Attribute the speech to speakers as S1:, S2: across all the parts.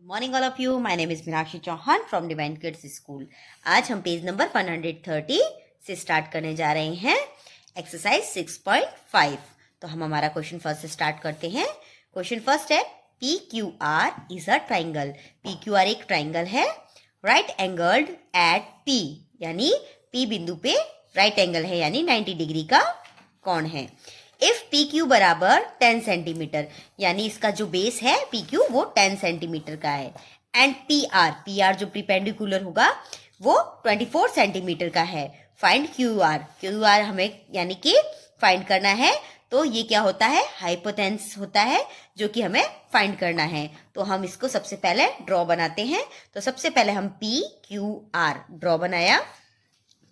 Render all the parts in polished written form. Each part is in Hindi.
S1: Morning all of you. My name is Meenakshi Chauhan from Divine Kids School. आज हम पेज नंबर 130 से स्टार्ट करने जा रहे हैं एक्सरसाइज 6.5। तो हम हमारा क्वेश्चन फर्स्ट से स्टार्ट करते हैं। क्वेश्चन फर्स्ट है P Q R is a triangle. P Q R एक ट्राइंगल है राइट एंगल्ड एट पी, यानी पी बिंदु पे राइट एंगल है, यानी 90 डिग्री का कोण है। इफ पी क्यू बराबर 10 सेंटीमीटर, यानी इसका जो बेस है पी क्यू वो 10 सेंटीमीटर का है, एंड पी आर जो परपेंडिकुलर होगा वो 24 सेंटीमीटर का है। फाइंड क्यू आर हमें यानी कि फाइंड करना है। तो ये क्या होता है, हाइपोटेन्स होता है जो कि हमें फाइंड करना है। तो हम इसको सबसे पहले ड्रॉ बनाते हैं। तो सबसे पहले हम पी क्यू आर ड्रॉ बनाया।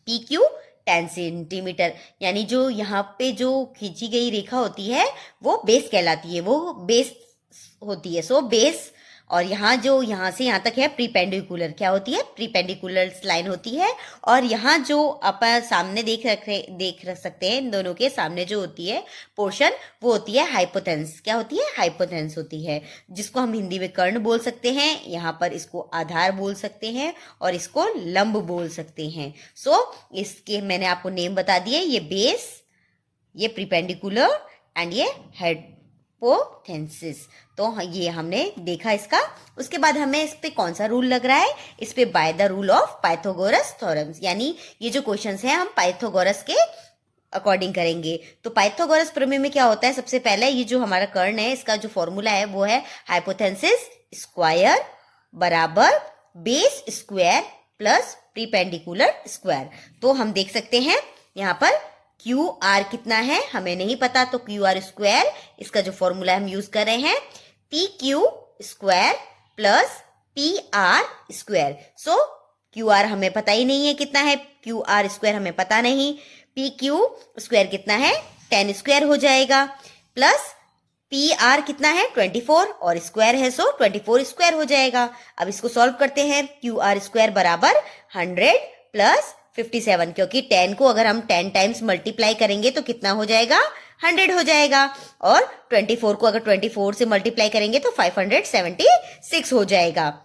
S1: पी क्यू 10 सेंटीमीटर, यानी जो यहाँ पे जो खींची गई रेखा होती है वो बेस कहलाती है, वो बेस होती है। सो बेस, और यहाँ जो यहाँ से यहाँ तक है प्रीपेंडिकुलर, क्या होती है, प्रीपेंडिकुलर लाइन होती है। और यहाँ जो अपन सामने देख सकते हैं, इन दोनों के सामने जो होती है पोर्शन वो होती है हाइपोटेन्स। क्या होती है, हाइपोटेन्स होती है, जिसको हम हिंदी में कर्ण बोल सकते हैं, यहाँ पर इसको आधार बोल सकते हैं और इसको लंब बोल सकते हैं। सो इसके मैंने आपको नेम बता दिए, ये बेस, ये प्रीपेंडिकुलर एंड ये हाइपोथेंसिस। तो ये हमने देखा इसका। उसके बाद हमें इस पे कौन सा रूल लग रहा है, इस पे by the rule of Pythagoras theorems, यानी ये जो क्वेश्चंस हैं हम पाइथागोरस के अकॉर्डिंग करेंगे। तो पाइथागोरस प्रमेय में क्या होता है, सबसे पहले ये जो हमारा कर्ण है इसका जो फॉर्मूला है वो है हाइपोथेंसिस स्क्वायर बराबर बेस स्क्वायर प्लस प्रीपेंडिकुलर स्क्वायर। तो हम देख सकते हैं यहाँ पर क्यू आर कितना है हमें नहीं पता, तो क्यू आर स्क्वायर, इसका जो फॉर्मूला हम यूज कर रहे हैं P Q square plus P R square. So Q R हमें पता ही नहीं है कितना है, क्यू आर स्क्वायर हमें पता नहीं, पी क्यू स्क्वायर कितना है 10 स्क्वायर हो जाएगा, प्लस पी आर कितना है 24 और स्क्वायर है, सो 24 स्क्वायर हो जाएगा। अब इसको सॉल्व करते हैं। क्यू आर स्क्वायर बराबर 100 प्लस 57, क्योंकि 10 को अगर हम 10 टाइम्स मल्टीप्लाई करेंगे तो कितना हो जाएगा, 100 हो जाएगा। और 24 को अगर 24 से मल्टीप्लाई करेंगे तो 576 हो जाएगा।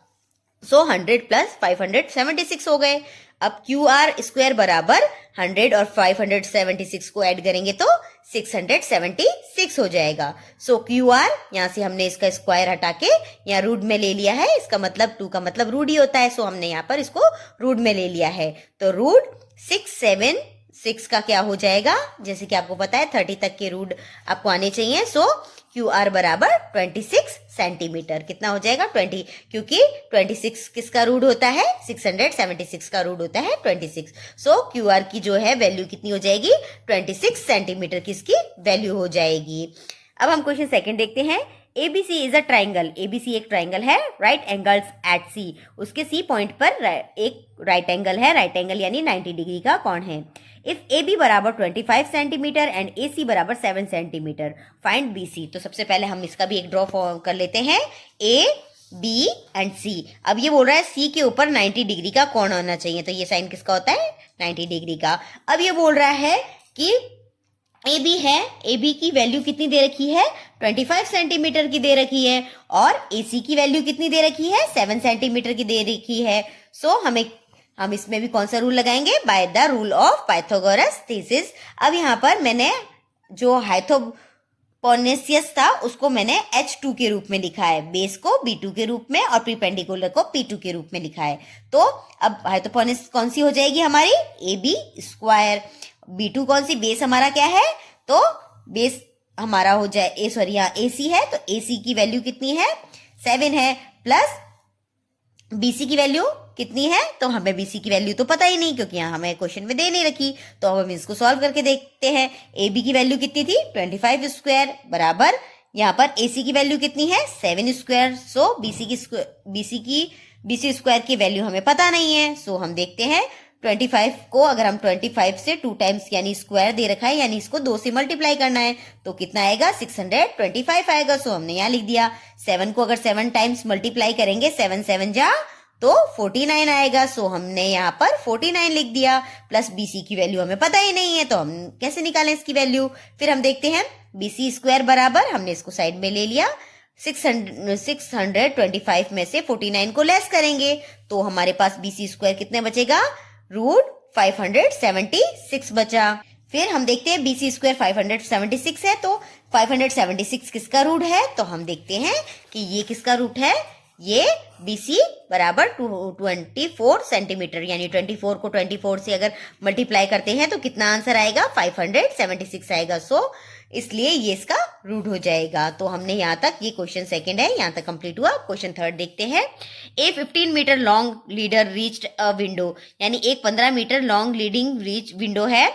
S1: सो 100 प्लस 576 हो गए। अब क्यू आर स्क्वायर बराबर 100 और 576 को ऐड करेंगे तो 676 हो जाएगा। सो क्यू आर, यहाँ से हमने इसका स्क्वायर हटा के यहाँ रूट में ले लिया है, इसका मतलब 2 का मतलब रूट ही होता है, सो हमने यहाँ पर इसको रूट में ले लिया है। तो रूट 676 का क्या हो जाएगा, जैसे कि आपको पता है 30 तक के रूट आपको आने चाहिए। सो क्यू आर बराबर 26 सेंटीमीटर, कितना हो जाएगा 20, क्योंकि 26 किसका रूट होता है, 676 का रूट होता है 26। सो क्यू आर की जो है वैल्यू कितनी हो जाएगी, 26 सेंटीमीटर की इसकी वैल्यू हो जाएगी। अब हम क्वेश्चन सेकंड देखते हैं। ABC is a triangle. ABC एक ट्राइंगल है राइट एंगल्स एट C, उसके C पॉइंट पर एक राइट एंगल है, राइट एंगल यानी 90 डिग्री का कोण है। इफ AB बराबर 25 सेंटीमीटर एंड AC बराबर 7 सेंटीमीटर, फाइंड BC। तो सबसे पहले हम इसका भी एक ड्रॉ कर लेते हैं, A B एंड C। अब ये बोल रहा है C के ऊपर 90 डिग्री का कोण होना चाहिए, तो ये साइन किसका होता है, 90 डिग्री का। अब ये बोल रहा है कि AB है, AB की वैल्यू कितनी दे रखी है, 25 सेंटीमीटर की दे रखी है, और AC की वैल्यू कितनी दे रखी है, 7 सेंटीमीटर की दे रखी है। सो हम इसमें भी कौन सा रूल लगाएंगे, by the rule of Pythagoras thesis. अब यहाँ पर मैंने जो हाइपोटेन्यूस था उसको मैंने H2 के रूप में लिखा है, बेस को B2 के रूप में और परपेंडिकुलर को P2 के रूप में लिखा है। तो अब हाइपोटेन्यूस कौन सी हो जाएगी हमारी, AB स्क्वायर। B2 कौन सी, बेस हमारा क्या है, तो बेस हमारा हो जाए यहाँ AC है, तो AC की वैल्यू कितनी है 7 है, प्लस BC की वैल्यू कितनी है, तो हमें BC की वैल्यू तो पता ही नहीं क्योंकि यहाँ हमें क्वेश्चन में दे नहीं रखी। तो अब हम इसको सॉल्व करके देखते हैं। AB की वैल्यू कितनी थी 25 स्क्वायर बराबर यहाँ पर AC की वैल्यू कितनी है 7 स्क्वायर। सो BC स्क्वायर की वैल्यू हमें पता नहीं है। सो हम देखते हैं 25 को अगर हम 25 से 2 टाइम्स यानी स्क्वायर दे रखा है, यानी इसको 2 से मल्टीप्लाई करना है, तो कितना आएगा 625 आएगा। सो हमने यहाँ लिख दिया। 7 को अगर 7 टाइम्स मल्टीप्लाई करेंगे, 7 7 जा तो 49 आएगा। सो हमने यहाँ पर 49 लिख दिया, प्लस BC की वैल्यू हमें पता ही नहीं है, तो हम कैसे निकालें इसकी वैल्यू। फिर हम देखते हैं BC स्क्वायर बराबर, हमने इसको साइड में ले लिया, 625 में से 49 को लेस करेंगे तो हमारे पास BC स्क्वायर कितने बचेगा, √576 बचा। फिर हम देखते हैं BC स्क्वायर 576 है तो 576 किसका रूट है, तो हम देखते हैं कि ये किसका रूट है, ये BC बराबर 24 सेंटीमीटर, यानी 24 को 24 से अगर मल्टीप्लाई करते हैं तो कितना आंसर आएगा, 576 आएगा। सो इसलिए ये इसका रूट हो जाएगा। तो हमने यहाँ तक, ये क्वेश्चन सेकंड है, यहाँ तक कंप्लीट हुआ। क्वेश्चन थर्ड देखते हैं। A 15 metre long leader reached a window, यानी एक 15 metre long leading reach window है,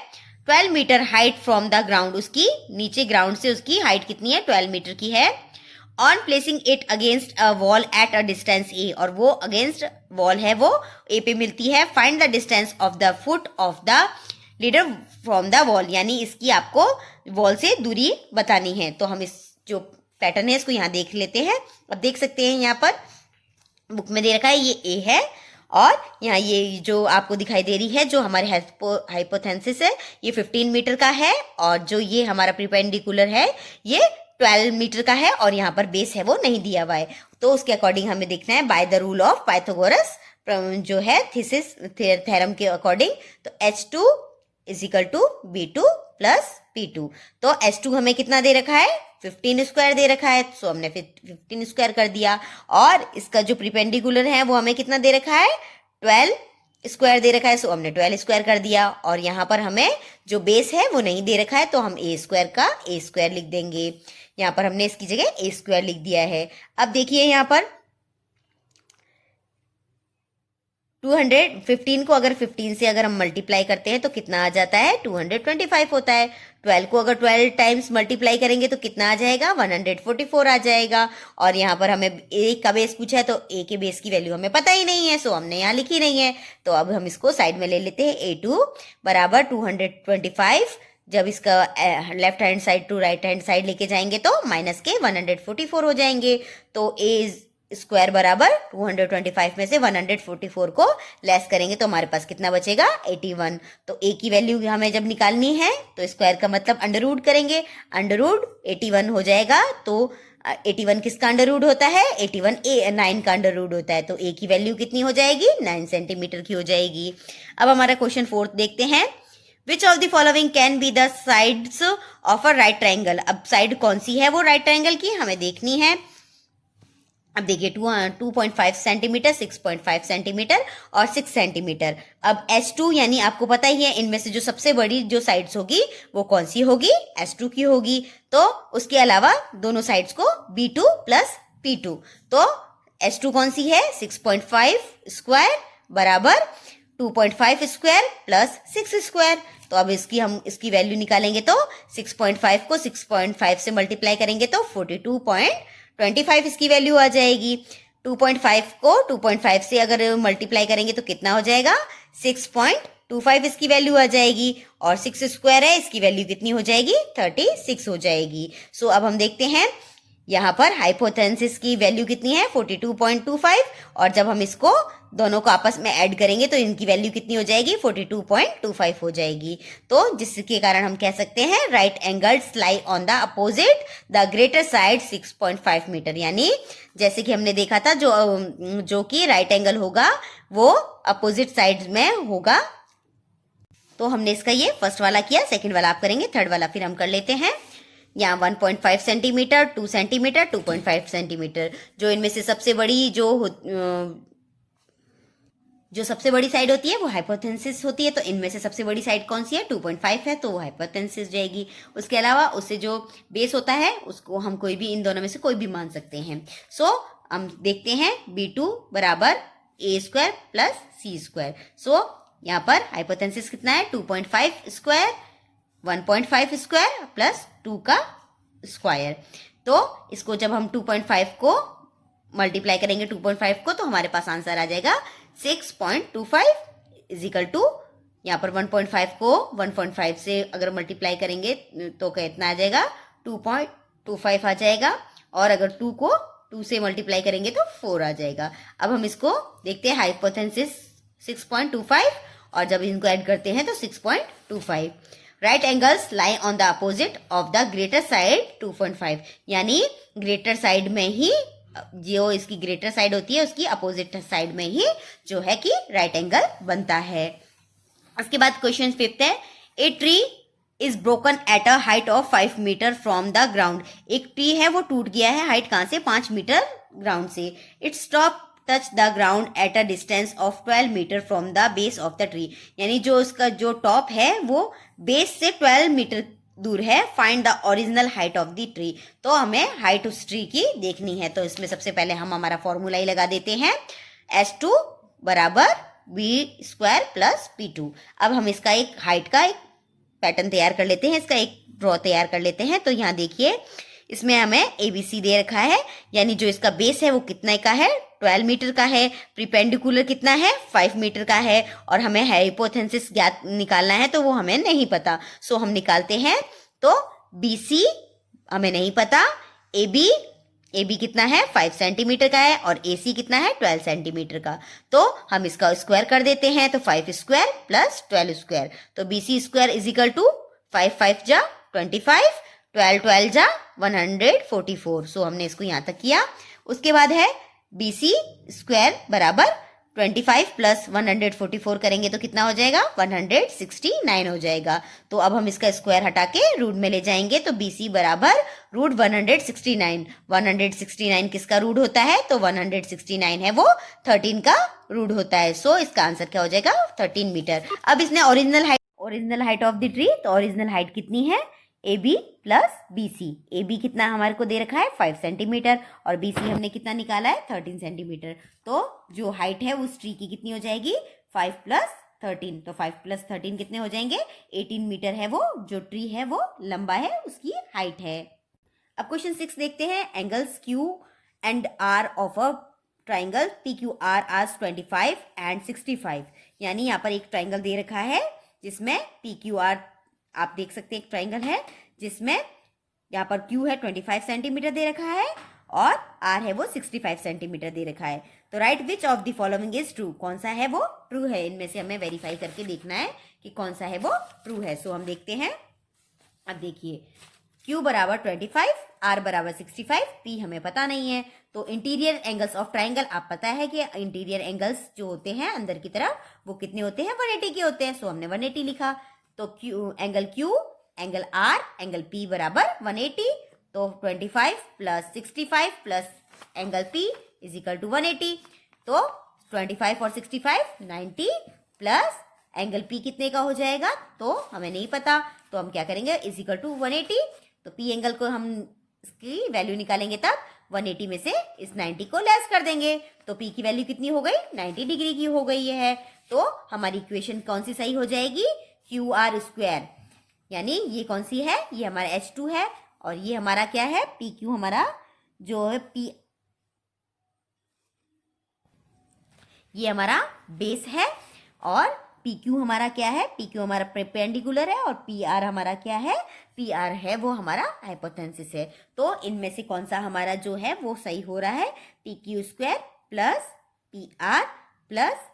S1: 12 metre height from the ground, उसकी नीचे ग्राउंड से उसकी हाइट कितनी है, 12 मीटर की है। On placing it against a wall at a distance a, और वो अगेंस्ट वॉल है, वो ए पे मिलती है। Find the distance of the foot of the leader from the wall, यानी इसकी आपको वॉल से दूरी बतानी है। तो हम इस जो पैटर्न है इसको यहाँ देख लेते हैं। अब देख सकते हैं यहाँ पर बुक में दे रखा है, ये ए है, और यहाँ ये जो आपको दिखाई दे रही है जो हमारे हाइपोथेसिस है, ये 15 मीटर का है, और जो ये हमारा परपेंडिकुलर है ये 12 मीटर का है, और यहाँ पर बेस है वो नहीं दिया हुआ है। तो उसके अकॉर्डिंग हमें देखना है by the rule of Pythagoras जो है थीसिस थ्योरम के अकॉर्डिंग, तो H2 is equal to B2 plus P2। तो H2 हमें कितना दे रखा है, 15 स्क्वायर दे रखा है, सो हमने 15 स्क्वायर कर दिया। और इसका जो परपेंडिकुलर है वो हमें कितना दे रखा है, 12 स्क्वायर दे रखा है, सो हमने 12 स्क्वायर कर दिया। और यहाँ पर हमें जो बेस है वो नहीं दे रखा है, तो हम ए स्क्वायर का ए स्क्वायर लिख देंगे। यहाँ पर हमने इसकी जगह ए स्क्वायर लिख दिया है। अब देखिए यहाँ पर 215 को अगर 15 से अगर हम मल्टीप्लाई करते हैं तो कितना आ जाता है, 225 होता है। 12 को अगर 12 टाइम्स मल्टीप्लाई करेंगे तो कितना आ जाएगा, 144 आ जाएगा। और यहाँ पर हमें ए का बेस पूछा है तो ए के बेस की वैल्यू हमें पता ही नहीं है, सो हमने यहाँ लिखी नहीं है। तो अब हम इसको साइड में ले लेते हैं। A2 बराबर 225, जब इसका left hand side to right hand side लेके जाएंगे तो माइनस के 144 हो जाएंगे। तो ए स्क्वायर बराबर 225 में से 144 को लेस करेंगे तो हमारे पास कितना बचेगा, 81। तो ए की वैल्यू हमें जब निकालनी है तो स्क्वायर का मतलब अंडर रूट करेंगे, अंडर रूट 81 हो जाएगा। तो 81 किसका अंडर रूट होता है, 81 9 का अंडर रूट होता है। तो ए की वैल्यू कितनी हो जाएगी, 9 सेंटीमीटर की हो जाएगी। अब हमारा क्वेश्चन फोर्थ देखते हैं। Which of the following can be the sides of a right triangle. अब साइड कौन सी है वो राइट ट्राइंगल की हमें देखनी है। अब देखिए 2.5 सेंटीमीटर, 6.5 सेंटीमीटर और 6 सेंटीमीटर। अब H2 यानी आपको पता ही है इनमें से जो सबसे बड़ी जो साइड्स होगी वो कौन सी होगी, H2 की होगी। तो उसके अलावा दोनों साइड्स को B2 प्लस P2। तो H2 कौन सी है, 6.5 स्क्वायर बराबर 2.5 स्क्वायर प्लस 6 स्क्वायर। तो अब हम इसकी वैल्यू निकालेंगे तो 6.5 को 6.5 से मल्टीप्लाई करेंगे तो 42.25 इसकी वैल्यू आ जाएगी। 2.5 को 2.5 से अगर मल्टीप्लाई करेंगे तो कितना हो जाएगा, 6.25 इसकी वैल्यू आ जाएगी। और 6 स्क्वायर है, इसकी वैल्यू कितनी हो जाएगी, 36 हो जाएगी। सो अब हम देखते हैं यहाँ पर हाइपोथेसिस की वैल्यू कितनी है, 42.25। और जब हम इसको दोनों को आपस में ऐड करेंगे तो इनकी वैल्यू कितनी हो जाएगी, 42.25 हो जाएगी। तो जिसके कारण हम कह सकते हैं right angles lie on the opposite the greater side 6.5 metre. यानी जैसे कि हमने देखा था जो कि राइट एंगल होगा वो अपोजिट साइड में होगा। तो हमने इसका ये फर्स्ट वाला किया, सेकंड वाला आप करेंगे, थर्ड वाला फिर हम कर लेते हैं। यहाँ 1.5 सेंटीमीटर, 2 सेंटीमीटर, 2.5 सेंटीमीटर। जो इनमें से सबसे बड़ी जो सबसे बड़ी साइड होती है वो हाइपोथेसिस होती है। तो इनमें से सबसे बड़ी साइड कौन सी है, 2.5 है, तो वो हाइपोथेसिस जाएगी। उसके अलावा उससे जो बेस होता है उसको हम कोई भी इन दोनों में से कोई भी मान सकते हैं। सो हम देखते हैं B2 बराबर A square plus C square. So यहाँ पर हाइपोथेसिस कितना है, 2.5 स्क्वायर, 1.5 स्क्वायर प्लस 2 का स्क्वायर। तो इसको जब हम 2.5 को मल्टीप्लाई करेंगे 2.5 को तो हमारे पास आंसर आ जाएगा 6.25 इज इक्वल टू, यहाँ पर 1.5 को 1.5 से अगर मल्टीप्लाई करेंगे तो कितना आ जाएगा, 2.25 आ जाएगा। और अगर 2 को 2 से मल्टीप्लाई करेंगे तो 4 आ जाएगा। अब हम इसको देखते हैं, हाइपोथेसिस 6.25 और जब इनको ऐड करते हैं तो 6.25। Right angles lie on the opposite of the greater side 2.5, यानी ग्रेटर साइड में ही, जो इसकी ग्रेटर साइड होती है उसकी अपोजिट साइड में ही जो है कि राइट एंगल बनता है। उसके बाद क्वेश्चन 5 है, a tree is broken at a height of 5 metre from the ground. एक ट्री है वो टूट गया है, हाइट कहाँ से, 5 मीटर ग्राउंड से। It's top touch the ground at a distance of 12 metre from the base of the tree, यानी जो उसका जो टॉप है वो बेस से 12 मीटर दूर है। Find the original height of the tree, तो हमें हाइट उस ट्री की देखनी है। तो इसमें सबसे पहले हम हमारा फॉर्मूला ही लगा देते हैं, S2 बराबर b² प्लस p2। अब हम इसका एक हाइट का एक पैटर्न तैयार कर लेते हैं, इसका एक ड्रॉ तैयार कर लेते हैं। तो यहाँ देखिए इसमें हमें ABC दे रखा है, यानी जो इसका बेस है वो कितने का है, 12 मीटर का है। प्रीपेंडिकुलर कितना है, 5 मीटर का है। और हमें हाइपोथेसिस ज्ञात निकालना है, तो वो हमें नहीं पता। सो हम निकालते हैं। तो BC हमें नहीं पता, AB कितना है, 5 सेंटीमीटर का है, और AC कितना है, 12 सेंटीमीटर का। तो हम इसका स्क्वायर कर देते हैं, तो 5² प्लस 12²। तो BC² इज इक्वल टू 5 5 जा 25, 12 12 जा 144। सो हमने इसको यहाँ तक किया। उसके बाद है BC² बराबर 25 प्लस 144 करेंगे तो कितना हो जाएगा, 169 हो जाएगा। तो अब हम इसका स्क्वायर हटा के रूट में ले जाएंगे, तो BC बराबर रूट 169। 169 किसका रूट होता है, तो 169 है वो 13 का रूट होता है। सो इसका आंसर क्या हो जाएगा, 13 मीटर। अब इसने original height of the tree, तो ओरिजिनल हाइट कितनी है, AB प्लस BC। AB कितना हमारे को दे रखा है, 5 सेंटीमीटर, और BC हमने कितना निकाला है, 13 सेंटीमीटर। तो जो हाइट है उस ट्री की कितनी हो जाएगी, 5 प्लस 13। तो 5 प्लस 13 कितने हो जाएंगे, 18 मीटर है वो जो ट्री है वो लंबा है, उसकी हाइट है। अब क्वेश्चन 6 देखते हैं। Angles Q and R of a triangle PQR are 25 and 65, यानी यहाँ पर एक ट्राइंगल दे रखा है जिसमें PQR आप देख सकते हैं, एक ट्राइंगल है जिसमें यहाँ पर Q है 25 सेंटीमीटर दे रखा है और R है वो 65 सेंटीमीटर दे रखा है। तो right which of the following is true, कौन सा है वो ट्रू है, इनमें से हमें वेरीफाई करके देखना है कि कौन सा है वो ट्रू है। सो हम देखते हैं। अब देखिए Q बराबर 25, R बराबर 65, P हमें पता नहीं है। तो इंटीरियर एंगल्स ऑफ ट्राइंगल, आप पता है कि इंटीरियर एंगल्स जो होते हैं अंदर की तरफ वो कितने होते हैं, 180 के होते हैं। सो हमने 180 लिखा। तो angle Q, angle R, angle P बराबर 180। तो 25 plus 65 plus angle P is equal to 180। तो 25 और 65 90 प्लस एंगल P कितने का हो जाएगा, तो हमें नहीं पता। तो हम क्या करेंगे, इज इक्वल टू 180। तो P एंगल को हम इसकी वैल्यू निकालेंगे तब 180 में से इस 90 को लेस कर देंगे। तो P की वैल्यू कितनी हो गई, 90 डिग्री की हो गई है। तो हमारी इक्वेशन कौन सी सही हो जाएगी, QR², यानी ये कौन सी है, ये हमारा H2 है, और ये हमारा क्या है, PQ हमारा जो है ये हमारा बेस है, और PQ हमारा क्या है, PQ हमारा परपेंडिकुलर है, और PR हमारा क्या है, PR है वो हमारा हाइपोटेन्सिस है। तो इनमें से कौन सा हमारा जो है वो सही हो रहा है, PQ² प्लस PR प्लस,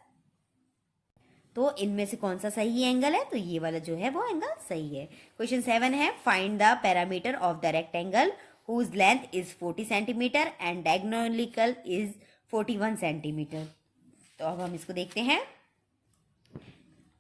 S1: तो इनमें से कौन सा सही एंगल है, तो ये वाला जो है वो एंगल सही है। क्वेश्चन 7 है, find the parameter of the rectangle whose length is 40 centimetre and diagonal is 41 centimetre. तो अब हम इसको देखते हैं।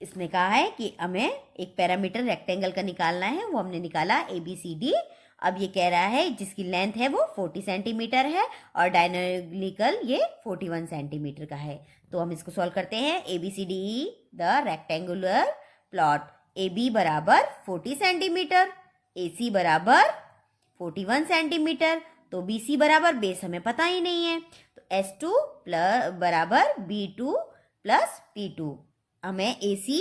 S1: इसने कहा है कि हमें एक पैरामीटर रेक्टेंगल का निकालना है, वो हमने निकाला ABCD। अब ये कह रहा है जिसकी लेंथ है वो 40 सेंटीमीटर है और डायगोनलिकल ये 41 सेंटीमीटर का है। तो हम इसको सॉल्व करते हैं। ABCD the rectangular plot, AB बराबर 40 सेंटीमीटर, AC बराबर 41 सेंटीमीटर, तो BC बराबर बेस हमें पता ही नहीं है, तो S2 प्लस बराबर B2 प्लस P2। हमें AC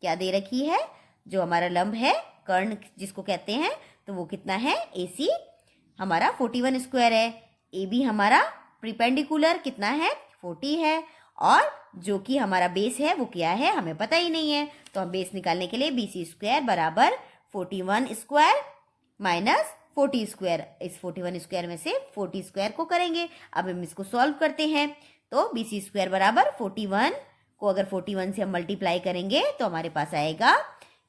S1: क्या दे रखी है, जो हमारा लंब है, कर्ण जिसको कहते हैं, तो वो कितना है, AC हमारा 41² है। AB हमारा प्रीपेंडिकुलर कितना है, 40 है, और जो कि हमारा बेस है वो क्या है हमें पता ही नहीं है। तो हम बेस निकालने के लिए BC² बराबर 41² माइनस 40², इस 41² में से 40² को करेंगे। अब हम इसको सॉल्व करते हैं। तो BC² बराबर 41 को अगर 41 से हम मल्टीप्लाई करेंगे तो हमारे पास आएगा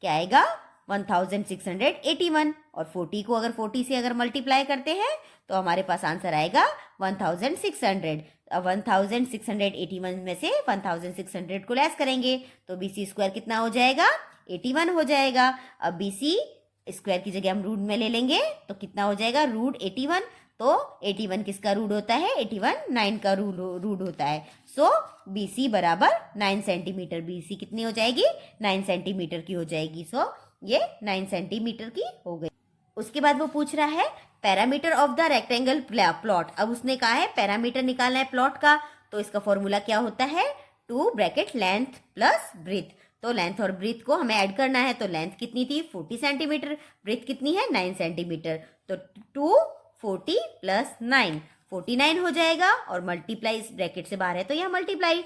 S1: क्या आएगा, 1681 और 40 को अगर 40 से अगर मल्टीप्लाई करते हैं तो हमारे पास आंसर आएगा 1600। अब 1681 में से 1600 को लेस करेंगे तो BC स्क्वायर कितना हो जाएगा, 81 हो जाएगा। अब BC स्क्वायर की जगह हम रूट में ले लेंगे तो कितना हो जाएगा, रूट 81। तो 81 किसका रूट होता है, 81 9 का रूट होता है। सो BC बराबर 9 सेंटीमीटर। BC कितनी हो जाएगी, 9 सेंटीमीटर की हो जाएगी। सो ये 9 सेंटीमीटर की हो गई। उसके बाद वो पूछ रहा है parameter of the rectangle plot. अब उसने कहा है पैरामीटर निकालना है प्लॉट का, तो इसका फॉर्मूला क्या होता है, 2 ब्रैकेट लेंथ प्लस ब्रीथ। तो लेंथ और ब्रीथ को हमें ऐड करना है। तो लेंथ कितनी थी, 40 सेंटीमीटर, ब्रीथ कितनी है, 9 सेंटीमीटर। तो 240 प्लस 9 49 हो जाएगा और मल्टीप्लाई इस ब्रैकेट से बाहर है तो यहाँ मल्टीप्लाई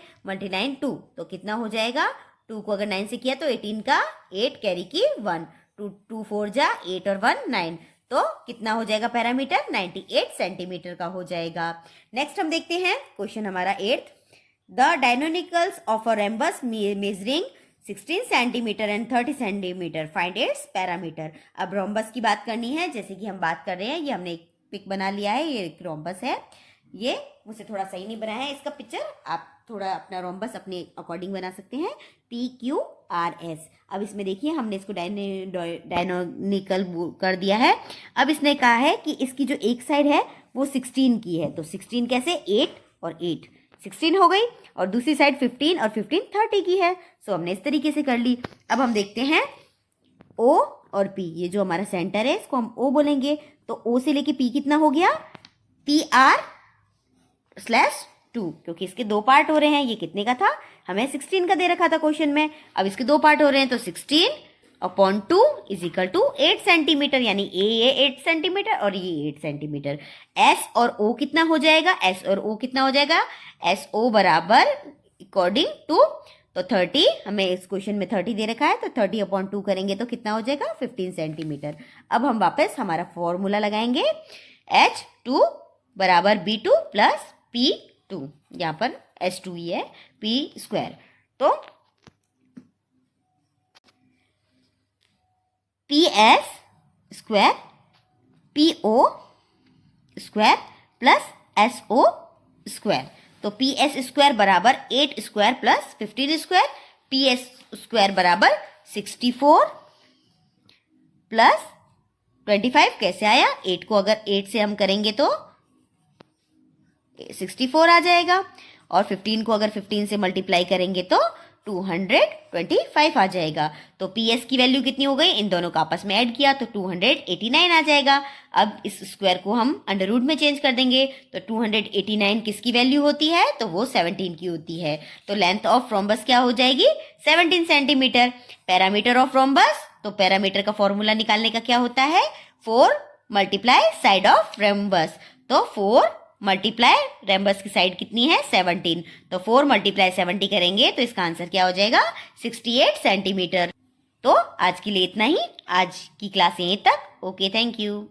S1: 2 तो कितना हो जाएगा, 2 को अगर 9 से किया तो 18 का 8 कैरी की 1, 2 4 जा 8 और 1 9, तो कितना हो जाएगा पैरामीटर, 98 सेंटीमीटर का हो जाएगा। नेक्स्ट हम देखते हैं क्वेश्चन हमारा 8th। The diagonals of a rhombus measuring 16 centimetre and 30 centimetre, find its parameter. अब रोम्बस की बात करनी है, जैसे कि हम बात कर रहे हैं, ये हमने एक पिक बना लिया है, ये एक रोम्बस है। ये मुझसे थोड़ा सही नहीं बनाया है इसका पिक्चर, आप थोड़ा अपना रोम्बस अपने अकॉर्डिंग बना सकते हैं, PQRS। अब इसमें देखिए हमने इसको डायनोनिकल कर दिया है। अब इसने कहा है कि इसकी जो एक साइड है वो 16 की है, तो 16 कैसे, 8 और 8 16 हो गई, और दूसरी साइड 15 और 15 30 की है। सो हमने इस तरीके से कर ली। अब हम देखते हैं O और P, ये जो हमारा सेंटर है इसको हम O बोलेंगे। तो O से लेके P कितना हो गया, PR/2, क्योंकि इसके 2 पार्ट हो रहे हैं। ये कितने का था, हमें 16 का दे रखा था क्वेश्चन में। अब इसके 2 पार्ट हो रहे हैं तो 16/2 = 8 सेंटीमीटर, यानी ये 8 सेंटीमीटर और ये 8 सेंटीमीटर। S और O कितना हो जाएगा, S और O कितना हो जाएगा, SO बराबर अकॉर्डिंग टू, तो 30, हमें इस क्वेश्चन में 30 दे रखा है तो 30/2 करेंगे तो कितना हो जाएगा, 15 सेंटीमीटर। अब हम वापस हमारा फॉर्मूला लगाएंगे, H2 बराबर B2 प्लस P2, यहाँ पर H2 ही है, P स्क्वायर। तो PS square PO square plus SO square. तो PS स्क्वायर बराबर 8 square plus 15 square, PS square बराबर 64 प्लस 25 कैसे आया, 8 को अगर 8 से हम करेंगे तो 64 आ जाएगा, और 15 को अगर 15 से मल्टीप्लाई करेंगे तो 225 आ जाएगा। तो PS की वैल्यू कितनी हो गई, इन दोनों का आपस में ऐड किया तो 289 आ जाएगा। अब इस स्क्वायर को हम अंडर रूट में चेंज कर देंगे तो 289 किसकी वैल्यू होती है, तो वो 17 की होती है। तो लेंथ ऑफ रोम्बस क्या हो जाएगी, 17 सेंटीमीटर। पैरामीटर ऑफ रोम्बस, तो पैरामीटर का फॉर्मूला निकालने का क्या होता है, 4 मल्टीप्लाई साइड ऑफ रोम्बस। तो 4 मल्टीप्लाई रेम्बस की साइड कितनी है, 17, तो 4 मल्टीप्लाई 70 करेंगे तो इसका आंसर क्या हो जाएगा, 68 सेंटीमीटर। तो आज के लिए इतना ही, आज की क्लास यहीं तक। Okay, thank you.